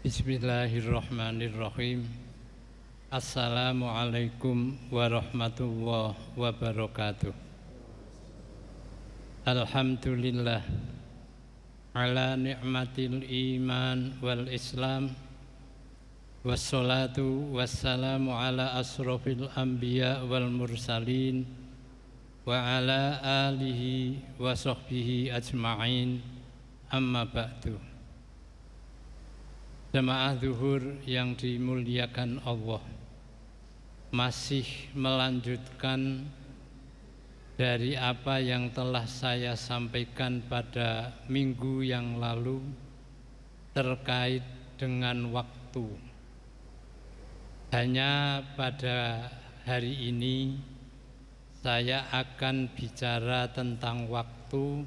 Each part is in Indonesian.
Bismillahirrahmanirrahim. Assalamualaikum warahmatullahi wabarakatuh. Alhamdulillah ala ni'matil iman wal islam, wassalatu wassalamu ala asrofil anbiya wal mursalin wa ala alihi wa sahbihi ajma'in, amma ba'du. Jemaah zuhur yang dimuliakan Allah, masih melanjutkan dari apa yang telah saya sampaikan pada minggu yang lalu terkait dengan waktu. Hanya pada hari ini saya akan bicara tentang waktu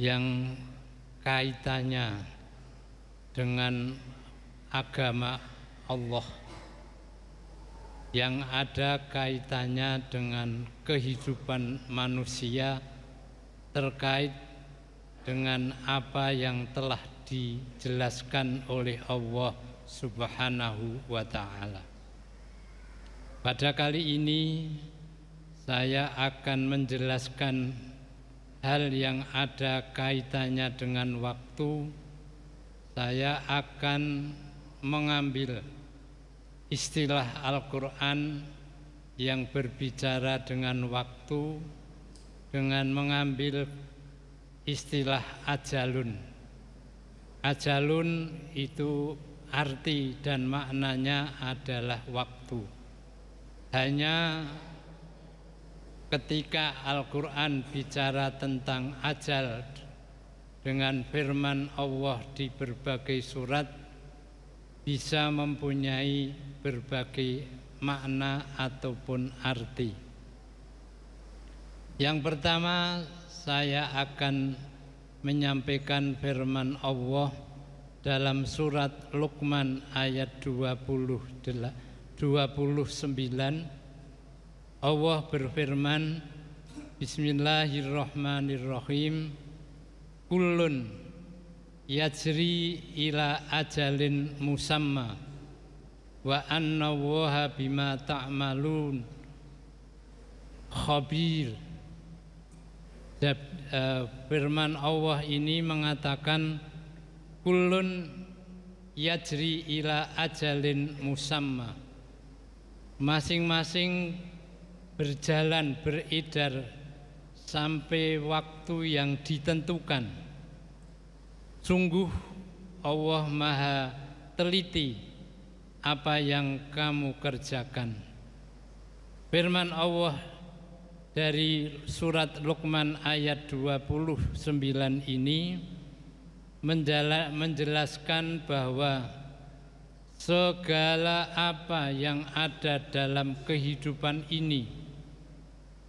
yang kaitannya dengan agama Allah, yang ada kaitannya dengan kehidupan manusia, terkait dengan apa yang telah dijelaskan oleh Allah Subhanahu wa ta'ala. Pada kali ini saya akan menjelaskan hal yang ada kaitannya dengan waktu. Saya akan mengambil istilah Al-Quran yang berbicara dengan waktu dengan mengambil istilah ajalun. Ajalun itu arti dan maknanya adalah waktu. Hanya ketika Al-Quran bicara tentang ajal dengan firman Allah di berbagai surat, bisa mempunyai berbagai makna ataupun arti. Yang pertama, saya akan menyampaikan firman Allah dalam surat Luqman ayat 29. Allah berfirman, Bismillahirrahmanirrahim, kullun yajri ila ajalin musamma wa anna Allaha bima ta'malun khabir. Firman Allah ini mengatakan kullun yajri ila ajalin musamma, masing-masing berjalan beredar sampai waktu yang ditentukan. Sungguh Allah Maha teliti apa yang kamu kerjakan. Firman Allah dari surat Luqman ayat 29 ini menjelaskan bahwa segala apa yang ada dalam kehidupan ini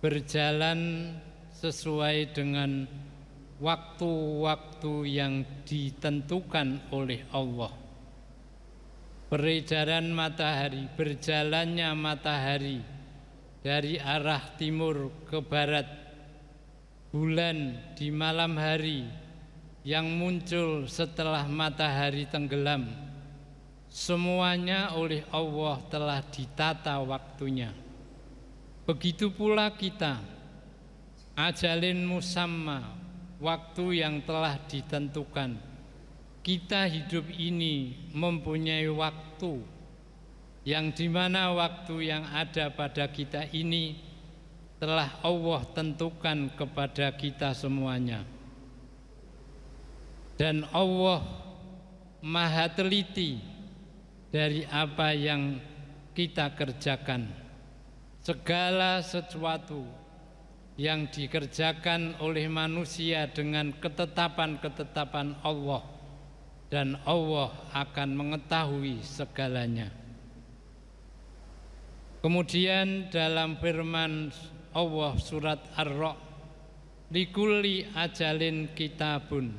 berjalan sesuai dengan waktu-waktu yang ditentukan oleh Allah. Peredaran matahari, berjalannya matahari dari arah timur ke barat, bulan di malam hari yang muncul setelah matahari tenggelam, semuanya oleh Allah telah ditata waktunya. Begitu pula kita, ajalin musamma, waktu yang telah ditentukan. Kita hidup ini mempunyai waktu yang dimana waktu yang ada pada kita ini telah Allah tentukan kepada kita semuanya. Dan Allah Maha teliti dari apa yang kita kerjakan. Segala sesuatu yang dikerjakan oleh manusia dengan ketetapan-ketetapan Allah, dan Allah akan mengetahui segalanya. Kemudian dalam firman Allah surat Ar-Ra'd, likulli ajalin kitabun,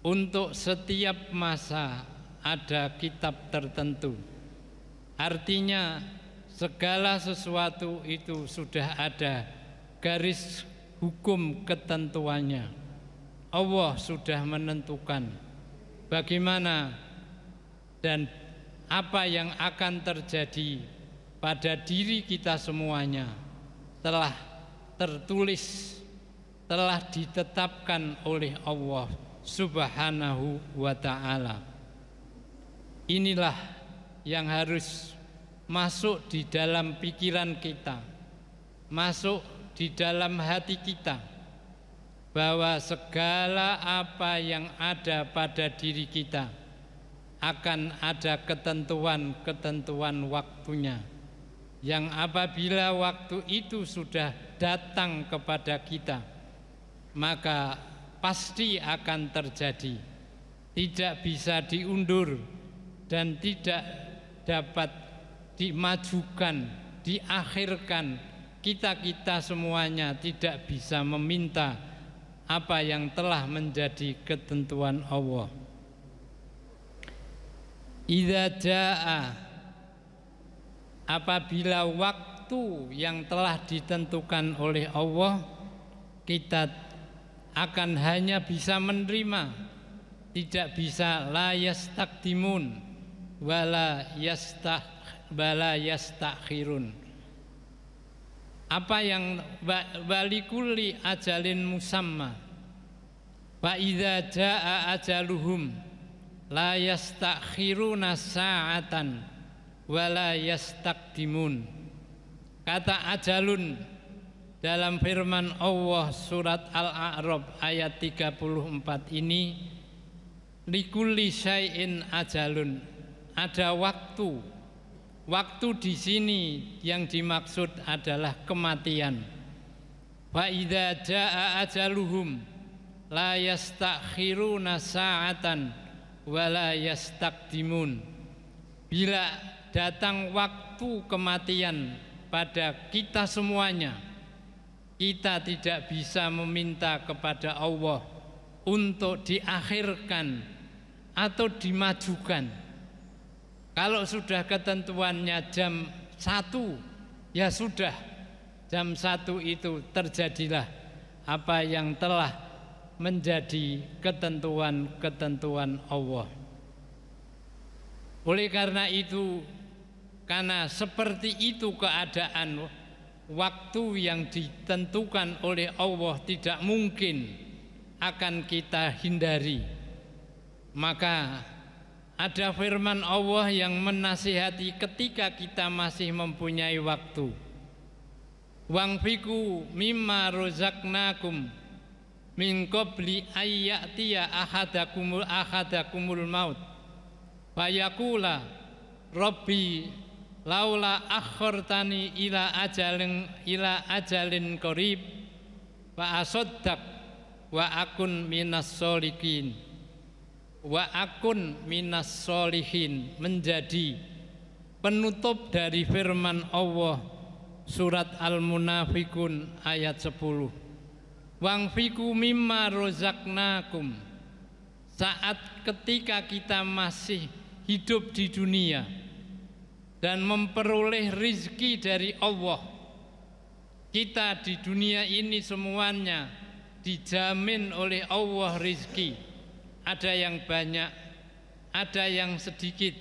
untuk setiap masa ada kitab tertentu. Artinya segala sesuatu itu sudah ada garis hukum ketentuannya. Allah sudah menentukan bagaimana dan apa yang akan terjadi pada diri kita semuanya telah tertulis, telah ditetapkan oleh Allah Subhanahu wa ta'ala. Inilah yang harus masuk di dalam pikiran kita, masuk di dalam hati kita, bahwa segala apa yang ada pada diri kita akan ada ketentuan-ketentuan waktunya, yang apabila waktu itu sudah datang kepada kita, maka pasti akan terjadi, tidak bisa diundur dan tidak dapat dimajukan, diakhirkan. Kita semuanya tidak bisa meminta apa yang telah menjadi ketentuan Allah. Idza jaa, apabila waktu yang telah ditentukan oleh Allah, kita akan hanya bisa menerima, tidak bisa la yastaqdimun wala yastakhirun. Apa yang walikulli ajalin musamma, wa idza jaa ajaluhum la yastakhiruna sa'atan wala yastaqdimun. Kata ajalun dalam firman Allah surat Al-A'raf ayat 34 ini, likulli syai'in ajalun, ada waktu. Waktu di sini yang dimaksud adalah kematian. Fa idza jaa ajaluhum la yastakhiruna sa'atan wa la yastaqdimun. Bila datang waktu kematian pada kita semuanya, kita tidak bisa meminta kepada Allah untuk diakhirkan atau dimajukan. Kalau sudah ketentuannya jam 1, ya sudah, jam 1 itu terjadilah apa yang telah menjadi ketentuan-ketentuan Allah. Oleh karena itu, karena seperti itu keadaan, waktu yang ditentukan oleh Allah tidak mungkin akan kita hindari. Maka ada firman Allah yang menasihati ketika kita masih mempunyai waktu. Wangfiku mimma rozaknakum min qabli ayyatiya ahadakumul maut fayaqula rabbi laula akhartani ila ajalin qarib fa asaddaq wa akun minas sholihin. Wa akun minas sholihin, menjadi penutup dari firman Allah surat Al-Munafikun ayat 10. Wangfiku mimma rozaknakum, saat ketika kita masih hidup di dunia dan memperoleh rizki dari Allah, kita di dunia ini semuanya dijamin oleh Allah rizki. Ada yang banyak, ada yang sedikit.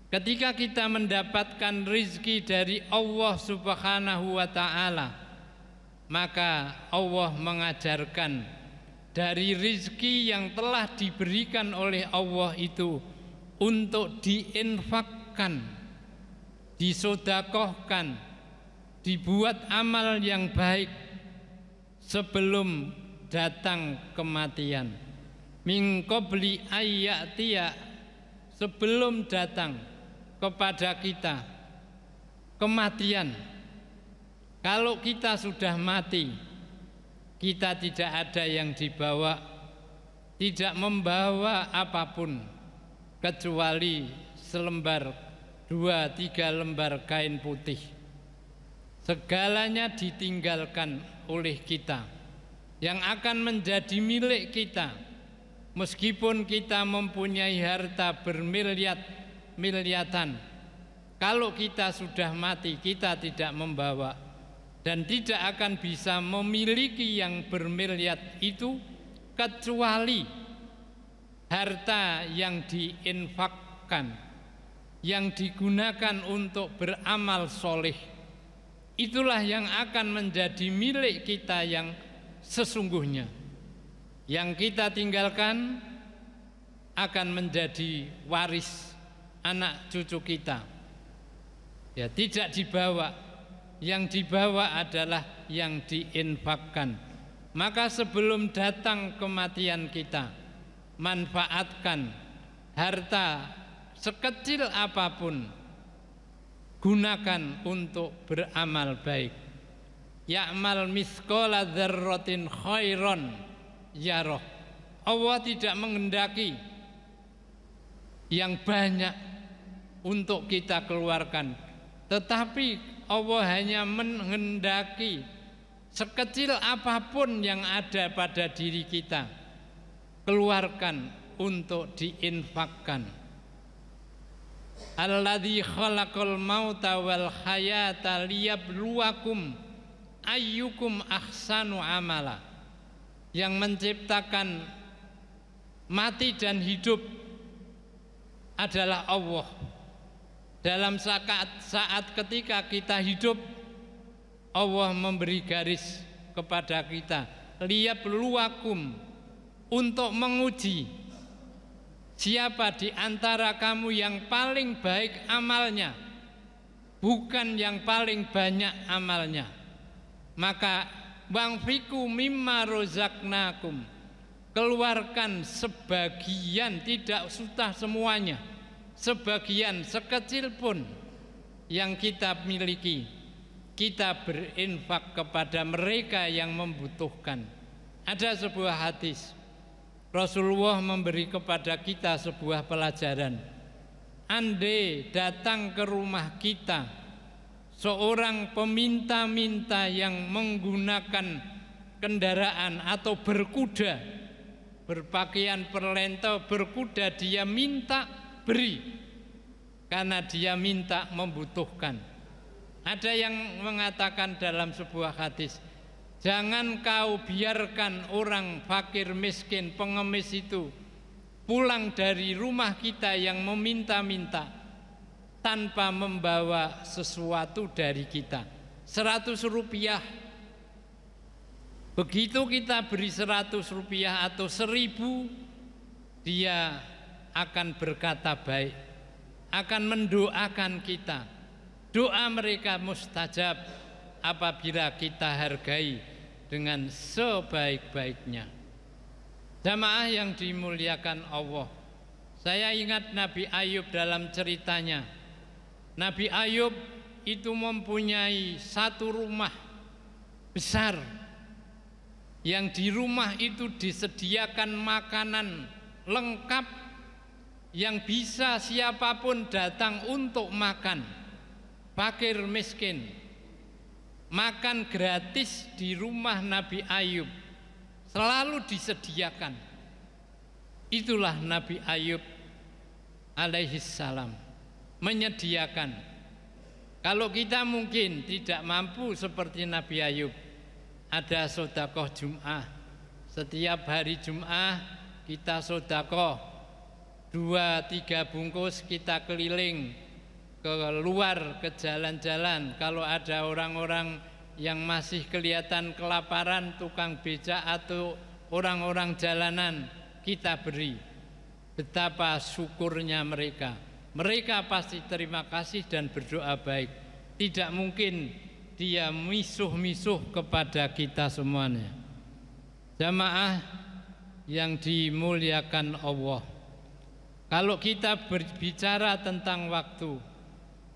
Ketika kita mendapatkan rizki dari Allah Subhanahu wa ta'ala, maka Allah mengajarkan dari rizki yang telah diberikan oleh Allah itu untuk diinfakkan, disodakohkan, dibuat amal yang baik sebelum datang kematian. Min qabli ayyatiya, sebelum datang kepada kita kematian. Kalau kita sudah mati, kita tidak ada yang dibawa, tidak membawa apapun kecuali selembar 2-3 lembar kain putih. Segalanya ditinggalkan oleh kita, yang akan menjadi milik kita. Meskipun kita mempunyai harta bermiliat-miliatan, kalau kita sudah mati, kita tidak membawa dan tidak akan bisa memiliki yang bermiliat itu kecuali harta yang diinfakkan diinfakkan, yang digunakan untuk beramal soleh, itulah yang akan menjadi milik kita yang sesungguhnya. Yang kita tinggalkan akan menjadi waris anak cucu kita. Ya, tidak dibawa, yang dibawa adalah yang diinfakkan. Maka sebelum datang kematian kita, manfaatkan harta sekecil apapun, gunakan untuk beramal baik. Ya'mal mithqala dzarratin khairon yarah. Allah tidak menghendaki yang banyak untuk kita keluarkan, tetapi Allah hanya menghendaki sekecil apapun yang ada pada diri kita, keluarkan untuk diinfakkan. Alladzi khalaqal mauta wal hayata liyabluwakum ayyukum ahsanu amala. Yang menciptakan mati dan hidup adalah Allah. Dalam saat ketika kita hidup, Allah memberi garis kepada kita, liyabluwakum, untuk menguji siapa di antara kamu yang paling baik amalnya, bukan yang paling banyak amalnya. Maka wangfiku mimma rozaknakum, keluarkan sebagian, tidak usah semuanya, sebagian sekecil pun yang kita miliki, kita berinfak kepada mereka yang membutuhkan. Ada sebuah hadis, Rasulullah memberi kepada kita sebuah pelajaran. Andai datang ke rumah kita seorang peminta-minta yang menggunakan kendaraan atau berkuda, berpakaian perlento, berkuda, dia minta, beri, karena dia minta, membutuhkan. Ada yang mengatakan dalam sebuah hadis, jangan kau biarkan orang fakir miskin pengemis itu pulang dari rumah kita yang meminta-minta tanpa membawa sesuatu dari kita. 100 rupiah. Begitu kita beri 100 rupiah atau 1000, dia akan berkata baik, akan mendoakan kita. Doa mereka mustajab apabila kita hargai dengan sebaik-baiknya. Jamaah yang dimuliakan Allah, saya ingat Nabi Ayub dalam ceritanya. Nabi Ayub itu mempunyai satu rumah besar, yang di rumah itu disediakan makanan lengkap yang bisa siapapun datang untuk makan. Fakir miskin makan gratis di rumah Nabi Ayub, selalu disediakan. Itulah Nabi Ayub alaihissalam, menyediakan. Kalau kita mungkin tidak mampu seperti Nabi Ayub, ada sedekah Jum'ah. Setiap hari Jum'ah kita sedekah 2-3 bungkus, kita keliling keluar ke jalan-jalan. Kalau ada orang-orang yang masih kelihatan kelaparan, tukang becak atau orang-orang jalanan, kita beri. Betapa syukurnya mereka. Mereka pasti terima kasih dan berdoa baik. Tidak mungkin dia misuh-misuh kepada kita semuanya. Jamaah yang dimuliakan Allah, kalau kita berbicara tentang waktu,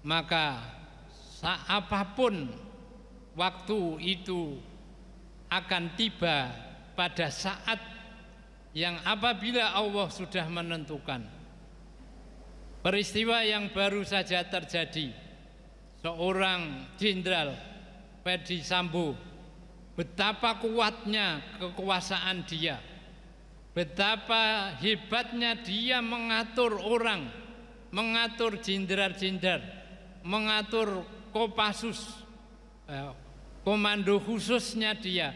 maka apapun waktu itu akan tiba pada saat yang apabila Allah sudah menentukan. Peristiwa yang baru saja terjadi, seorang jenderal Ferdi Sambo, betapa kuatnya kekuasaan dia, betapa hebatnya dia mengatur orang, mengatur jenderal-jenderal, mengatur Kopassus, komando khususnya dia,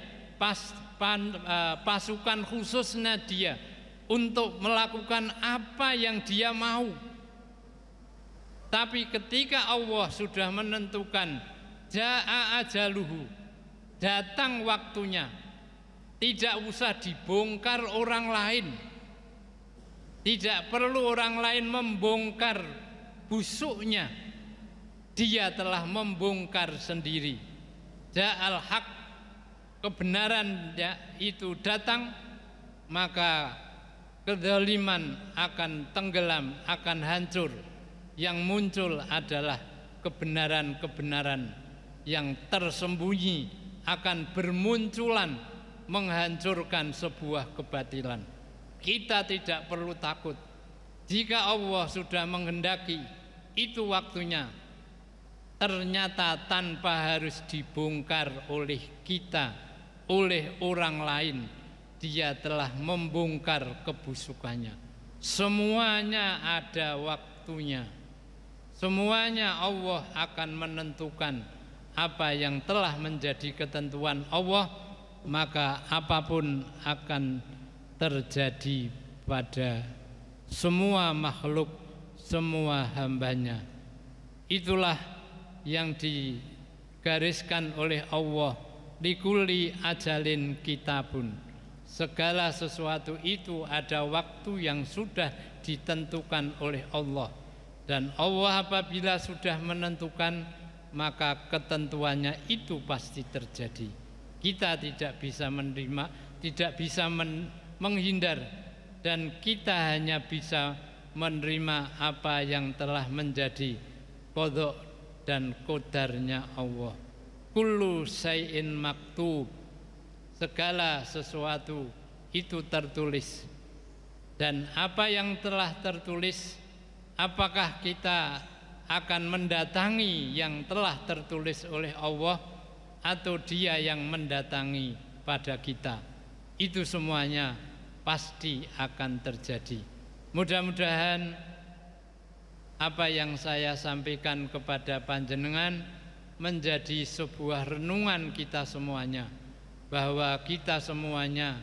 pasukan khususnya dia, untuk melakukan apa yang dia mau. Tapi ketika Allah sudah menentukan jaa ajaluhu, datang waktunya, tidak usah dibongkar orang lain. Tidak perlu orang lain membongkar busuknya. Dia telah membongkar sendiri. Ja'al haq, kebenaran itu datang, maka kezaliman akan tenggelam, akan hancur. Yang muncul adalah kebenaran-kebenaran yang tersembunyi akan bermunculan menghancurkan sebuah kebatilan. Kita tidak perlu takut. Jika Allah sudah menghendaki itu waktunya, ternyata tanpa harus dibongkar oleh kita, oleh orang lain, Dia telah membongkar kebusukannya. Semuanya ada waktunya. Semuanya Allah akan menentukan apa yang telah menjadi ketentuan Allah, maka apapun akan terjadi pada semua makhluk, semua hambanya. Itulah yang digariskan oleh Allah, likulli ajalin kitabun. Segala sesuatu itu ada waktu yang sudah ditentukan oleh Allah. Dan Allah apabila sudah menentukan, maka ketentuannya itu pasti terjadi. Kita tidak bisa menerima, tidak bisa menghindar, dan kita hanya bisa menerima apa yang telah menjadi qadha dan qadarnya Allah. Kullu syai'in maktub, segala sesuatu itu tertulis. Dan apa yang telah tertulis, apakah kita akan mendatangi yang telah tertulis oleh Allah atau Dia yang mendatangi pada kita? Itu semuanya pasti akan terjadi. Mudah-mudahan apa yang saya sampaikan kepada panjenengan menjadi sebuah renungan kita semuanya, bahwa kita semuanya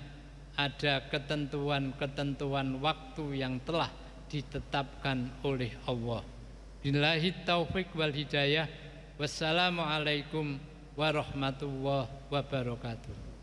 ada ketentuan-ketentuan waktu yang telah ditetapkan oleh Allah. Billahi taufiq wal hidayah. Wassalamualaikum warahmatullahi wabarakatuh.